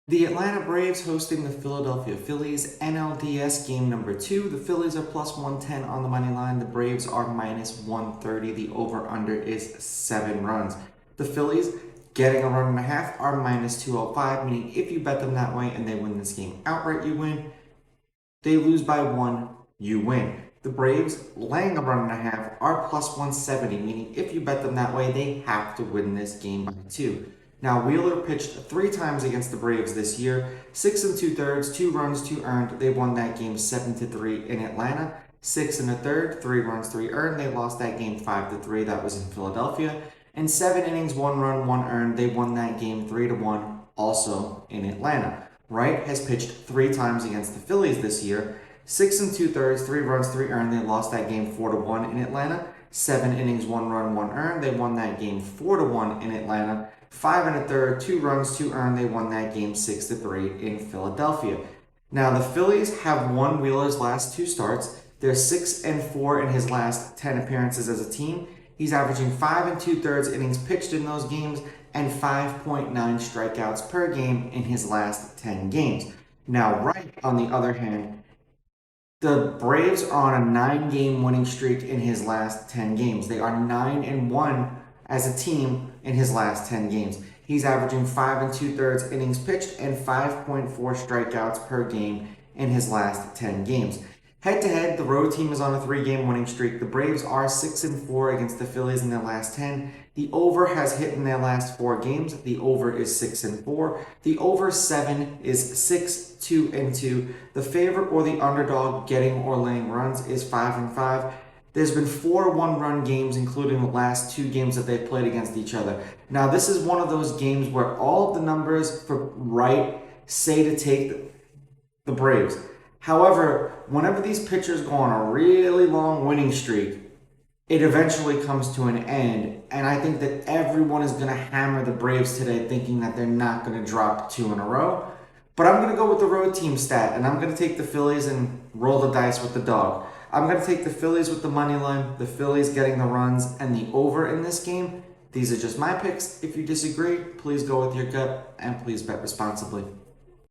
The Atlanta Braves hosting the Philadelphia Phillies, NLDS game number 2. The Phillies are plus 110 on the money line. The Braves are minus 130. The over-under is 7 runs. The Phillies, getting a run and a half, are minus 205, meaning if you bet them that way and they win this game outright, you win. They lose by 1, you win. The Braves, laying a run and a half, are plus 170, meaning if you bet them that way, they have to win this game by 2. Now, Wheeler pitched 3 times against the Braves this year, 6 2/3, 2 runs, 2 earned. They won that game 7-3 in Atlanta. 6 1/3, 3 runs, 3 earned. They lost that game 5-3. That was in Philadelphia. In 7 innings, 1 run, 1 earned. They won that game 3-1, also in Atlanta. Wright has pitched 3 times against the Phillies this year, 6 2/3, 3 runs, 3 earned. They lost that game 4-1 in Atlanta. 7 innings, 1 run, 1 earned. They won that game 4-1 in Atlanta. 5 1/3, 2 runs, 2 earned. They won that game 6-3 in Philadelphia. Now, the Phillies have won Wheeler's last 2 starts. They're 6-4 in his last 10 appearances as a team. He's averaging 5 2/3 innings pitched in those games and 5.9 strikeouts per game in his last 10 games. Now, Wright, on the other hand, the Braves are on a 9-game winning streak in his last 10 games. They are 9-1 as a team in his last 10 games. He's averaging 5 2/3 innings pitched and 5.4 strikeouts per game in his last 10 games. Head-to-head, the road team is on a 3-game winning streak. The Braves are 6-4 against the Phillies in their last 10. The over has hit in their last 4 games. The over is 6-4. The over 7 is 6-2-2. The favorite or the underdog getting or laying runs is 5-5. There's been 4 one-run games, including the last 2 games that they've played against each other. Now, this is one of those games where all of the numbers for Wright say to take the Braves. However, whenever these pitchers go on a really long winning streak, it eventually comes to an end. And I think that everyone is going to hammer the Braves today, thinking that they're not going to drop 2 in a row. But I'm going to go with the road team stat, and I'm going to take the Phillies and roll the dice with the dog. I'm going to take the Phillies with the money line, the Phillies getting the runs, and the over in this game. These are just my picks. If you disagree, please go with your gut, and please bet responsibly.